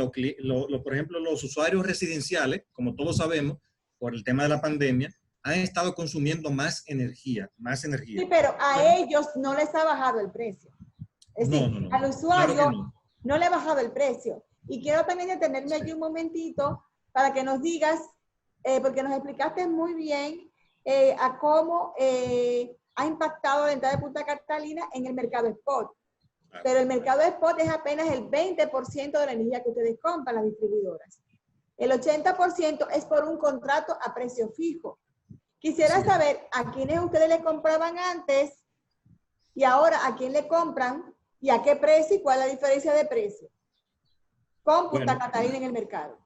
Speaker 3: por ejemplo, los usuarios residenciales, como todos sabemos, por el tema de la pandemia, han estado consumiendo más energía.
Speaker 1: Sí, pero a ellos no les ha bajado el precio. Es decir,
Speaker 3: no,
Speaker 1: al usuario
Speaker 3: claro
Speaker 1: no le ha bajado el precio. Y quiero también detenerme aquí un momentito para que nos digas, porque nos explicaste muy bien a cómo ha impactado la entrada de Punta Catalina en el mercado spot. Pero el mercado spot es apenas el 20% de la energía que ustedes compran, las distribuidoras. El 80% es por un contrato a precio fijo. Quisiera saber a quiénes ustedes le compraban antes y ahora a quién le compran y a qué precio y cuál es la diferencia de precio con Punta Catalina en el mercado.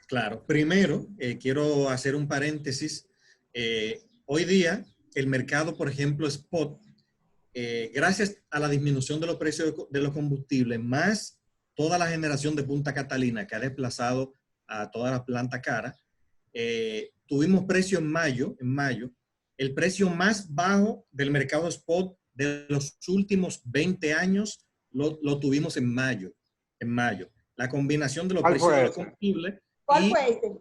Speaker 3: Claro, primero quiero hacer un paréntesis. Hoy día el mercado, por ejemplo, spot, gracias a la disminución de los precios de los combustibles, más toda la generación de Punta Catalina que ha desplazado a toda la planta cara, tuvimos precio en mayo, el precio más bajo del mercado spot de los últimos 20 años lo tuvimos en mayo. La combinación de los precios de los combustibles.
Speaker 1: ¿Cuál fue este?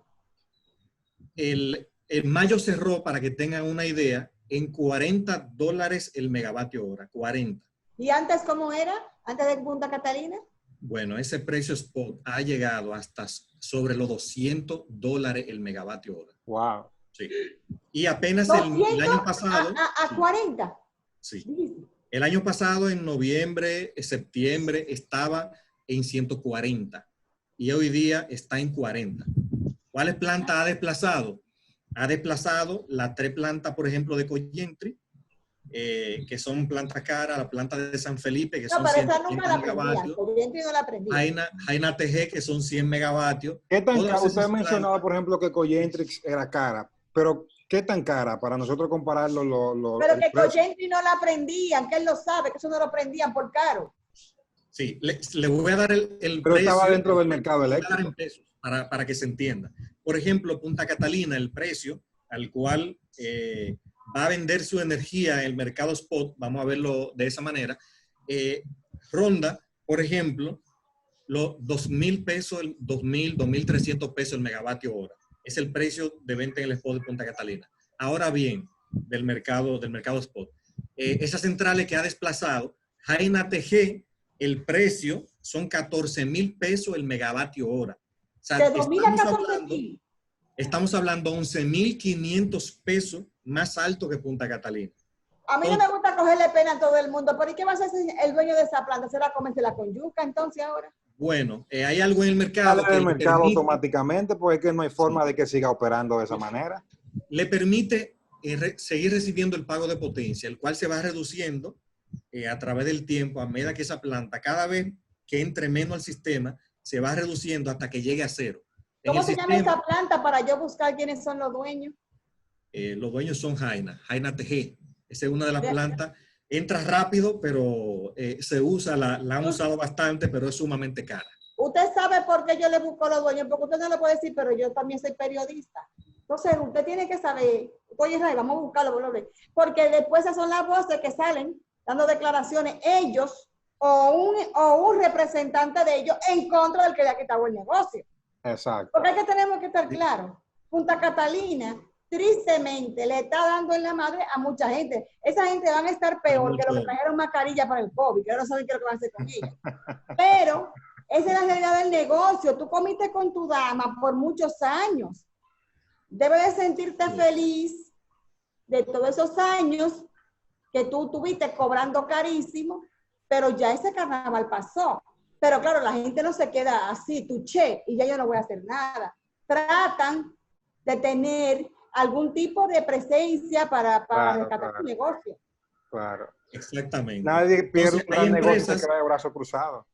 Speaker 3: El mayo cerró, para que tengan una idea, en $40 el megavatio hora, 40.
Speaker 1: ¿Y antes cómo era? ¿Antes de Punta Catalina?
Speaker 3: Bueno, ese precio spot ha llegado hasta sobre los $200 el megavatio hora.
Speaker 2: Wow.
Speaker 3: Sí. Y apenas el año pasado.
Speaker 1: ¿A 40?
Speaker 3: Sí. El año pasado, en noviembre, septiembre, estaba en 140 y hoy día está en 40. ¿Cuáles plantas ha desplazado? Ha desplazado las 3 plantas, por ejemplo, de Coyentri, que son plantas caras, la planta de San Felipe, que
Speaker 1: No,
Speaker 3: son
Speaker 1: pero esa
Speaker 3: 130
Speaker 1: nunca la aprendía.
Speaker 3: megavatios,
Speaker 1: Coyentri no la aprendía.
Speaker 3: Jaina TG, que son 100 megavatios.
Speaker 2: ¿Qué tan
Speaker 3: Todas
Speaker 2: cara? Usted
Speaker 3: esas
Speaker 2: mencionaba,
Speaker 3: plantas,
Speaker 2: por ejemplo, que Coyentrix era cara, pero ¿qué tan cara para nosotros compararlo
Speaker 1: Pero
Speaker 2: el
Speaker 1: que
Speaker 2: precio?
Speaker 1: Coyentri no la aprendían, que él lo sabe, que eso no lo aprendían por caro.
Speaker 3: sí, le voy a dar el
Speaker 2: Pero estaba
Speaker 3: precio,
Speaker 2: dentro del mercado
Speaker 3: lo voy a dar
Speaker 2: eléctrico.
Speaker 3: en pesos para que se entienda. Por ejemplo, Punta Catalina, el precio al cual va a vender su energía en el mercado spot, vamos a verlo de esa manera, ronda, por ejemplo, los 2,000 pesos, 2,300 pesos el megavatio hora. Es el precio de venta en el spot de Punta Catalina. Ahora bien, del mercado spot. Esas centrales que ha desplazado, Jaina TG, el precio son 14,000 pesos el megavatio hora. O sea,
Speaker 1: De 2,000 a 14,000.
Speaker 3: estamos hablando 11,500 pesos más alto que Punta Catalina.
Speaker 1: A mí no me gusta cogerle pena a todo el mundo, pero ¿y qué va a hacer el dueño de esa planta? ¿Se la comérsela con yuca entonces ahora?
Speaker 3: Bueno, hay algo en el mercado
Speaker 2: Sale
Speaker 3: que
Speaker 2: del
Speaker 3: le
Speaker 2: mercado
Speaker 3: permite,
Speaker 2: automáticamente, pues es que no hay forma
Speaker 3: sí,
Speaker 2: de que siga operando de esa manera.
Speaker 3: le permite seguir recibiendo el pago de potencia, el cual se va reduciendo a través del tiempo, a medida que esa planta, cada vez que entre menos al sistema, se va reduciendo hasta que llegue a cero.
Speaker 1: ¿Cómo se llama esa planta para yo buscar quiénes son los dueños?
Speaker 3: Los dueños son Jaina TG. Esa es una de las plantas. Entra rápido, pero se usa, la han usado bastante, pero es sumamente cara.
Speaker 1: Usted sabe por qué yo le busco a los dueños, porque usted no lo puede decir, pero yo también soy periodista. Entonces, usted tiene que saber, oye, Israel, vamos a buscarlo, porque después esas son las voces que salen dando declaraciones, ellos o un representante de ellos en contra del que le ha quitado el negocio.
Speaker 2: Exacto.
Speaker 1: Porque es que tenemos que estar claros. Punta Catalina, tristemente, le está dando en la madre a mucha gente. Esa gente van a estar peor que los que trajeron mascarilla para el COVID, que ahora no saben qué es lo que van a hacer con ellos. Pero esa es la realidad del negocio. Tú comiste con tu dama por muchos años. Debes de sentirte feliz de todos esos años que tú tuviste cobrando carísimo, pero ya ese carnaval pasó. Pero claro, la gente no se queda así, tuché, y ya yo no voy a hacer nada. Tratan de tener algún tipo de presencia para rescatar su negocio.
Speaker 2: Claro.
Speaker 3: Exactamente.
Speaker 2: Nadie pierde
Speaker 3: Entonces,
Speaker 2: un gran negocio que queda de brazo cruzado.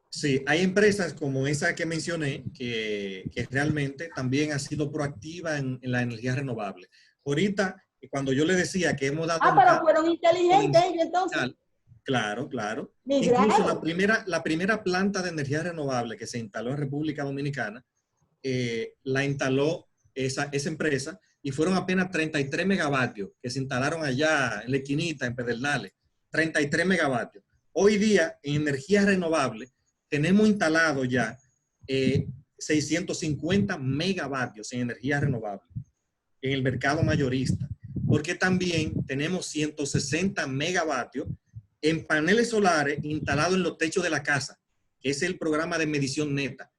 Speaker 3: Sí, hay empresas como esa que mencioné que realmente también ha sido proactiva en la energía renovable. Ahorita, cuando yo le decía que hemos dado...
Speaker 1: pero fueron inteligentes ellos entonces.
Speaker 3: Claro.
Speaker 1: Migraron.
Speaker 3: Incluso la primera planta de energía renovable que se instaló en República Dominicana, la instaló esa empresa y fueron apenas 33 megavatios que se instalaron allá en la esquinita, en Pedernales. 33 megavatios. Hoy día, en energía renovable, tenemos instalado ya 650 megavatios en energía renovable en el mercado mayorista, porque también tenemos 160 megavatios en paneles solares instalados en los techos de la casa, que es el programa de medición neta.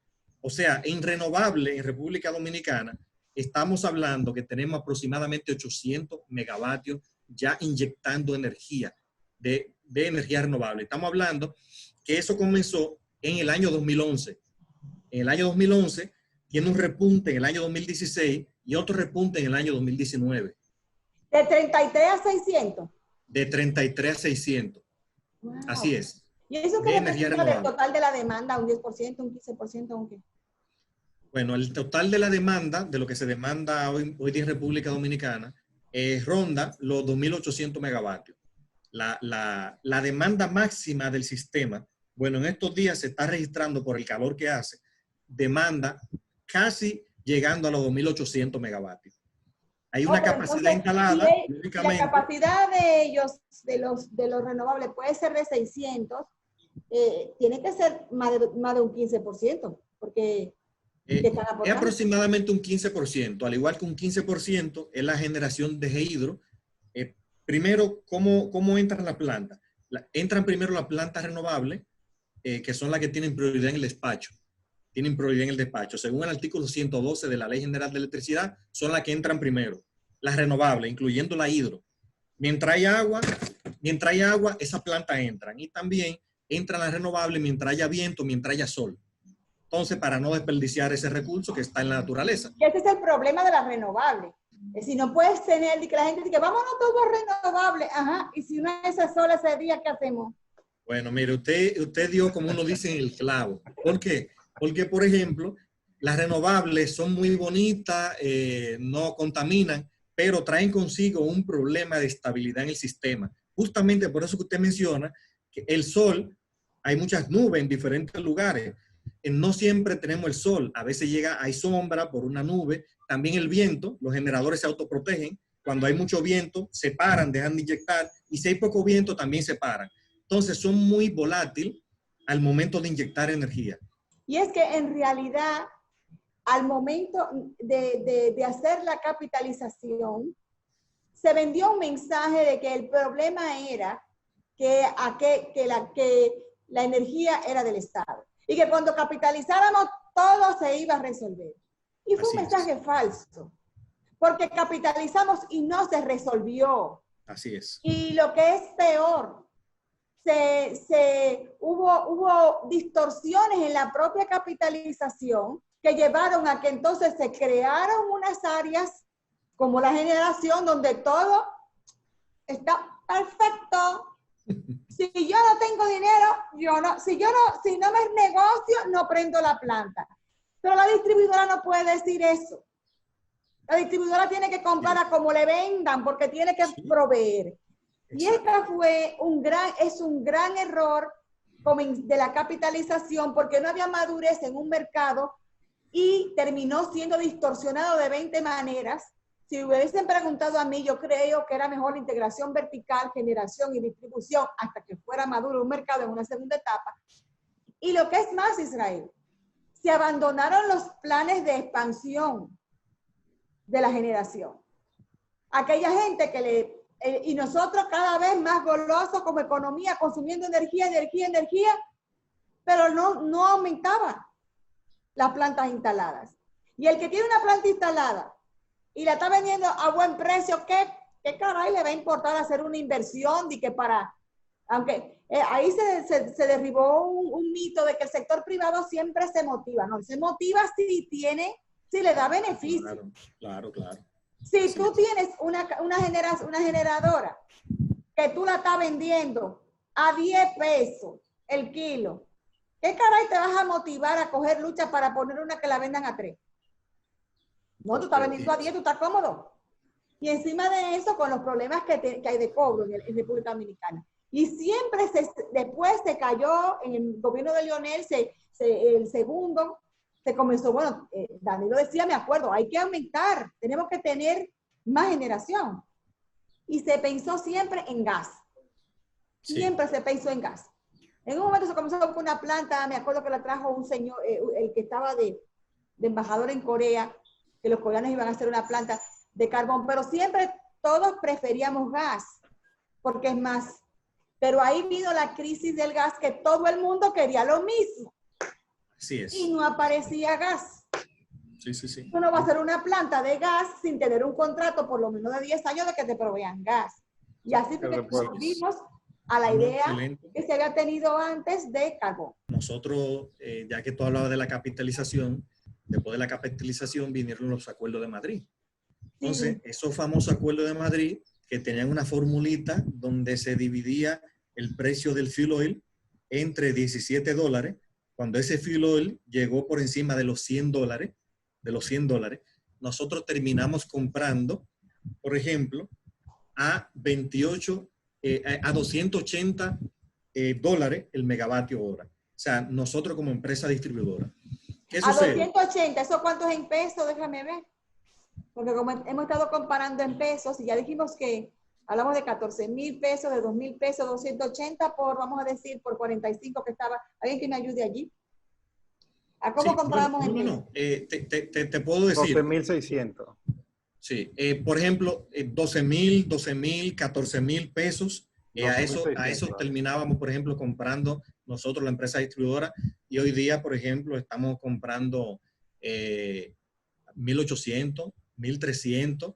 Speaker 3: O sea, en renovable en República Dominicana estamos hablando que tenemos aproximadamente 800 megavatios ya inyectando energía de energía renovable. Estamos hablando que eso comenzó en el año 2011. En el año 2011 tiene un repunte en el año 2016 y otro repunte en el año 2019.
Speaker 1: ¿De 33 a 600?
Speaker 3: De 33 a 600. Wow. Así es.
Speaker 1: ¿Y eso qué representa del total de la demanda? ¿Un 10%, un 15%, un qué?
Speaker 3: Bueno, el total de la demanda, de lo que se demanda hoy en República Dominicana, ronda los 2.800 megavatios. La demanda máxima del sistema, bueno, en estos días se está registrando por el calor que hace, demanda casi llegando a los 2.800 megavatios. Hay una capacidad instalada.
Speaker 1: Si la capacidad de ellos, de los renovables, puede ser de 600, tiene que ser más de un 15%, porque
Speaker 3: es aproximadamente un 15%, al igual que un 15% es la generación de hidro. Primero, ¿cómo entran las plantas? Entran primero las plantas renovables, que son las que tienen prioridad en el despacho. Tienen prioridad en el despacho. Según el artículo 112 de la Ley General de Electricidad, son las que entran primero. Las renovables, incluyendo la hidro. Mientras hay agua, mientras hay agua, esas plantas entran. Y también entran las renovables mientras haya viento, mientras haya sol. Entonces, para no desperdiciar ese recurso que está en la naturaleza.
Speaker 1: Y ese es el problema de las renovables. Si no puedes tener, y que la gente diga, vámonos todos renovables. Ajá, y si no es ese sol ese día, ¿qué hacemos?
Speaker 3: Bueno, mire, usted dio, como uno dice, en el clavo. ¿Por qué? Porque, por ejemplo, las renovables son muy bonitas, no contaminan, pero traen consigo un problema de estabilidad en el sistema. Justamente por eso que usted menciona que el sol, hay muchas nubes en diferentes lugares. No siempre tenemos el sol. A veces hay sombra por una nube. También el viento, los generadores se autoprotegen. Cuando hay mucho viento, se paran, dejan de inyectar. Y si hay poco viento, también se paran. Entonces, son muy volátiles al momento de inyectar energía.
Speaker 1: Y es que en realidad, al momento de hacer la capitalización, se vendió un mensaje de que el problema era que la energía era del Estado. Y que cuando capitalizáramos, todo se iba a resolver. Y fue un mensaje falso. Porque capitalizamos y no se resolvió.
Speaker 3: Así es.
Speaker 1: Y lo que es peor, hubo distorsiones en la propia capitalización que llevaron a que entonces se crearon unas áreas como la generación donde todo está perfecto. Si yo no tengo dinero, si no me negocio, no prendo la planta. Pero la distribuidora no puede decir eso. La distribuidora tiene que comprar a como le vendan porque tiene que proveer. Y este es un gran error de la capitalización porque no había madurez en un mercado y terminó siendo distorsionado de 20 maneras. Si me hubiesen preguntado a mí, yo creo que era mejor la integración vertical, generación y distribución hasta que fuera maduro un mercado en una segunda etapa. Y lo que es más, Israel, se abandonaron los planes de expansión de la generación. Aquella gente que y nosotros cada vez más golosos como economía, consumiendo energía, pero no aumentaba las plantas instaladas. Y el que tiene una planta instalada y la está vendiendo a buen precio, ¿qué caray le va a importar hacer una inversión? Aunque ahí se derribó un mito de que el sector privado siempre se motiva. No, se motiva si le da beneficio.
Speaker 3: Claro.
Speaker 1: Si tú tienes una generadora que tú la estás vendiendo a 10 pesos el kilo, ¿qué caray te vas a motivar a coger lucha para poner una que la vendan a 3? No, tú estás vendiendo a 10, tú estás cómodo. Y encima de eso, con los problemas que hay de cobro en República Dominicana. Y siempre después se cayó, en el gobierno de Leonel, el segundo, se comenzó, Danilo decía, me acuerdo, hay que aumentar, tenemos que tener más generación. Y se pensó siempre en gas. Siempre se pensó en gas. En un momento se comenzó con una planta, me acuerdo que la trajo un señor, el que estaba de embajador en Corea, que los coreanos iban a hacer una planta de carbón, pero siempre todos preferíamos gas, porque es más. Pero ahí vino la crisis del gas, que todo el mundo quería lo mismo.
Speaker 3: Así es.
Speaker 1: Y no aparecía gas.
Speaker 3: Sí.
Speaker 1: Uno va a hacer una planta de gas sin tener un contrato por lo menos de 10 años de que te provean gas. Y así fue que volvimos a la idea que se había tenido antes de carbón.
Speaker 3: Nosotros, ya que tú hablabas de la capitalización, después de la capitalización vinieron los acuerdos de Madrid. Entonces, esos famosos acuerdos de Madrid que tenían una formulita donde se dividía el precio del fuel oil entre $17. Cuando ese fuel oil llegó por encima de los $100, nosotros terminamos comprando, por ejemplo, a 280 dólares el megavatio hora. O sea, nosotros como empresa distribuidora. ¿Qué sucede?
Speaker 1: A 280, ¿eso cuánto es en pesos? Déjame ver. Porque como hemos estado comparando en pesos y ya dijimos que hablamos de 14,000 pesos, de 2,000 pesos, 280 por, vamos a decir, por 45 que estaba. ¿Alguien que me ayude allí? ¿A cómo comprábamos en pesos?
Speaker 3: Te puedo decir.
Speaker 2: 12,600.
Speaker 3: Sí, por ejemplo, 12,000, 14,000 pesos. A eso terminábamos, por ejemplo, comprando nosotros, la empresa distribuidora, y hoy día, por ejemplo, estamos comprando 1,800, 1,300.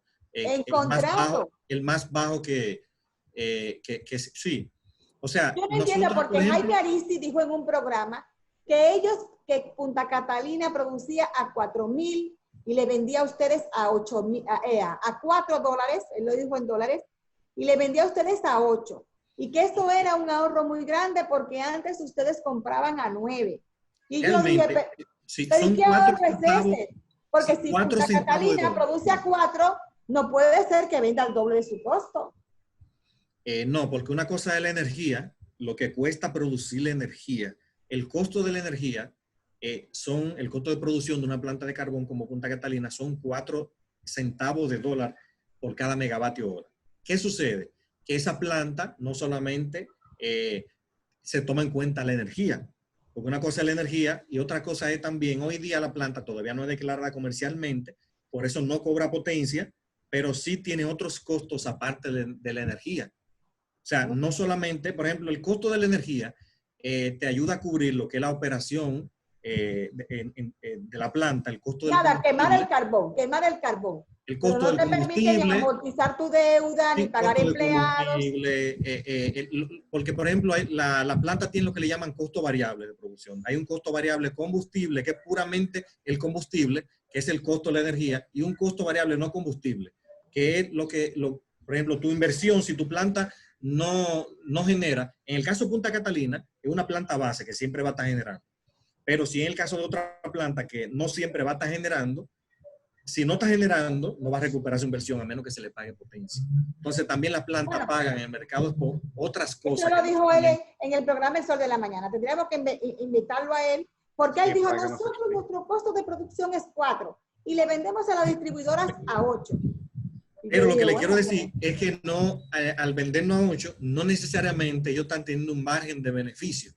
Speaker 3: El más bajo que sí. O sea,
Speaker 1: yo no entiendo
Speaker 3: nosotros,
Speaker 1: porque Jaime Arisi dijo en un programa que que Punta Catalina producía a 4,000 y le vendía a ustedes a 8,000, a $4, él lo dijo en dólares, y le vendía a ustedes a 8. Y que eso era un ahorro muy grande porque antes ustedes compraban a 9. Y yo dije,
Speaker 3: sí,
Speaker 1: pero
Speaker 3: son
Speaker 1: ¿qué ahorro
Speaker 3: 4
Speaker 1: es
Speaker 3: centavos,
Speaker 1: ese? Porque si
Speaker 3: 4
Speaker 1: Punta
Speaker 3: centavos de
Speaker 1: Catalina
Speaker 3: dólar.
Speaker 1: produce a 4, no puede ser que venda el doble de su costo.
Speaker 3: No, porque una cosa es la energía, lo que cuesta producir la energía. El costo de la energía el costo de producción de una planta de carbón como Punta Catalina son 4 centavos de dólar por cada megavatio hora. ¿Qué sucede? Que esa planta no solamente se toma en cuenta la energía, porque una cosa es la energía y otra cosa es también, hoy día la planta todavía no es declarada comercialmente, por eso no cobra potencia, pero sí tiene otros costos aparte de la energía. O sea, no solamente, por ejemplo, el costo de la energía te ayuda a cubrir lo que es la operación de la planta, el costo del
Speaker 1: Nada, quemar el carbón.
Speaker 3: el
Speaker 1: Pero
Speaker 3: costo
Speaker 1: no
Speaker 3: del
Speaker 1: te permite ni
Speaker 3: combustible,
Speaker 1: amortizar tu deuda, ni
Speaker 3: sí,
Speaker 1: pagar
Speaker 3: costo de
Speaker 1: empleados.
Speaker 3: combustible, porque por ejemplo la planta tiene lo que le llaman costo variable de producción. Hay un costo variable combustible, que es puramente el combustible, que es el costo de la energía, y un costo variable no combustible, que es por ejemplo, tu inversión, si tu planta no genera, en el caso de Punta Catalina, es una planta base que siempre va a estar generando. Pero si en el caso de otra planta que no siempre va a estar generando, si no está generando, no va a recuperar su inversión a menos que se le pague potencia. Entonces también las plantas pagan en el mercado spot otras cosas.
Speaker 1: Eso lo dijo él en el programa El Sol de la Mañana. Tendríamos que invitarlo a él, porque él dijo, nosotros nuestro costo de producción es 4 y le vendemos a las distribuidoras a 8.
Speaker 3: Pero lo que le quiero decir es que no, al vendernos a 8, no necesariamente ellos están teniendo un margen de beneficio,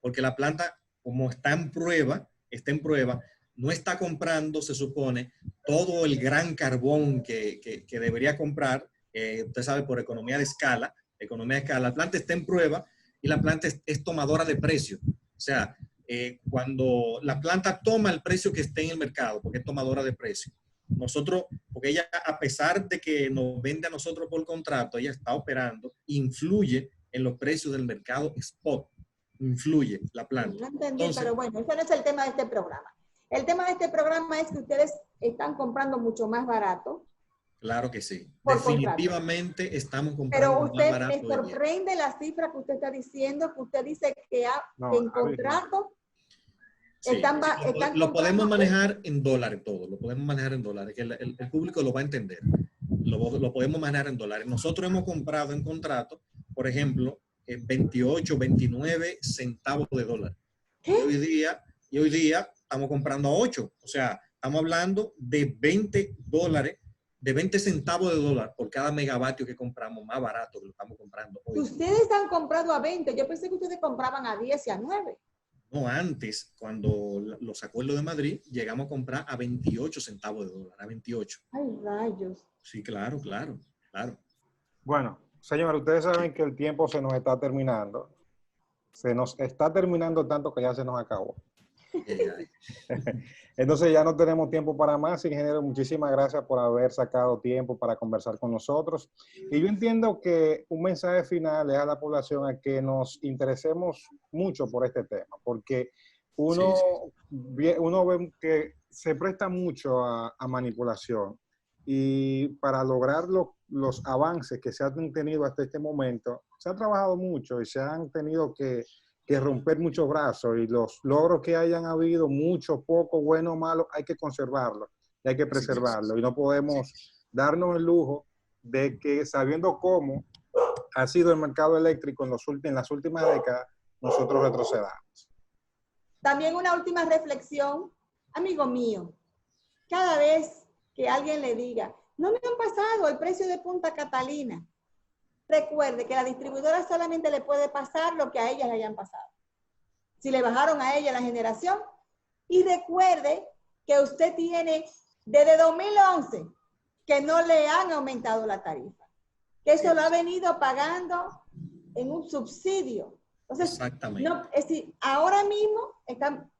Speaker 3: porque la planta, como está en prueba, no está comprando, se supone, todo el gran carbón que debería comprar, usted sabe, por economía de escala. La planta está en prueba y la planta es tomadora de precio. O sea, cuando la planta toma el precio que esté en el mercado, porque es tomadora de precio, nosotros, porque ella, a pesar de que nos vende a nosotros por contrato, ella está operando, influye en los precios del mercado spot. Influye la planta.
Speaker 1: No entendí, entonces, pero bueno, ese no es el tema de este programa. El tema de este programa es que ustedes están comprando mucho más barato.
Speaker 3: Claro que sí. Definitivamente contrato. Estamos comprando
Speaker 1: más barato.
Speaker 3: Pero
Speaker 1: usted me sorprende la cifra que usted está diciendo, que usted dice que en contrato
Speaker 3: están lo podemos manejar en dólares todo, lo podemos manejar en dólares, que el público lo va a entender. Lo podemos manejar en dólares. Nosotros hemos comprado en contrato, por ejemplo, 28, 29 centavos de dólar. Y hoy día estamos comprando a 8. O sea, estamos hablando de $20, de 20 centavos de dólar por cada megavatio que compramos, más barato que lo estamos comprando hoy.
Speaker 1: Ustedes han comprado a 20. Yo pensé que ustedes compraban a 10 y a 9.
Speaker 3: No, antes, cuando los acuerdos de Madrid, llegamos a comprar a 28 centavos de dólar, a 28.
Speaker 1: Ay, rayos.
Speaker 3: Sí, claro.
Speaker 2: Bueno, señor, ustedes saben que el tiempo se nos está terminando. Se nos está terminando tanto que ya se nos acabó. Entonces ya no tenemos tiempo para más. Ingeniero, muchísimas gracias por haber sacado tiempo para conversar con nosotros. Y yo entiendo que un mensaje final es a la población a que nos interesemos mucho por este tema, porque uno ve que se presta mucho a manipulación, y para lograr los avances que se han tenido hasta este momento, se ha trabajado mucho y se han tenido que romper muchos brazos, y los logros que hayan habido, mucho, poco, bueno o malo, hay que conservarlos y hay que preservarlos. Y no podemos darnos el lujo de que, sabiendo cómo ha sido el mercado eléctrico en las últimas décadas, nosotros retrocedamos.
Speaker 1: También una última reflexión, amigo mío. Cada vez que alguien le diga, no me han pasado el precio de Punta Catalina, recuerde que la distribuidora solamente le puede pasar lo que a ella le hayan pasado. Si le bajaron a ella la generación, y recuerde que usted tiene desde 2011 que no le han aumentado la tarifa, que eso lo ha venido pagando en un subsidio. Entonces,
Speaker 3: exactamente.
Speaker 1: No, es decir, ahora mismo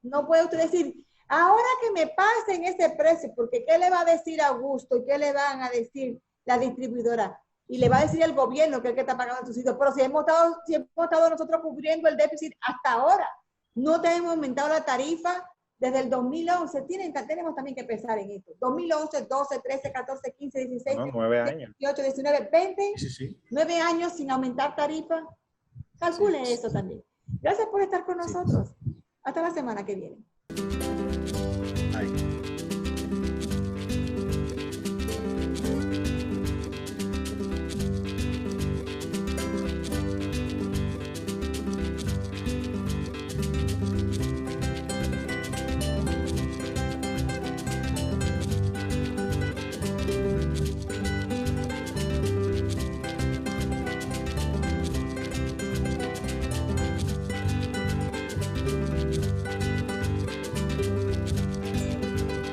Speaker 1: no puede usted decir, ahora que me pasen ese precio, porque ¿qué le va a decir Augusto y qué le van a decir la distribuidora? y le va a decir el gobierno que es el que está pagando tus hijos. Pero si hemos estado nosotros cubriendo el déficit hasta ahora, no tenemos aumentado la tarifa desde el 2011. Tenemos también que pensar en esto. 2011, 12, 13, 14, 15, 16,
Speaker 2: No, 9 años.
Speaker 1: 18, 19, 20,
Speaker 3: Sí.
Speaker 1: 9 años sin aumentar tarifa. Calcule eso también. Gracias por estar con nosotros. Hasta la semana que viene.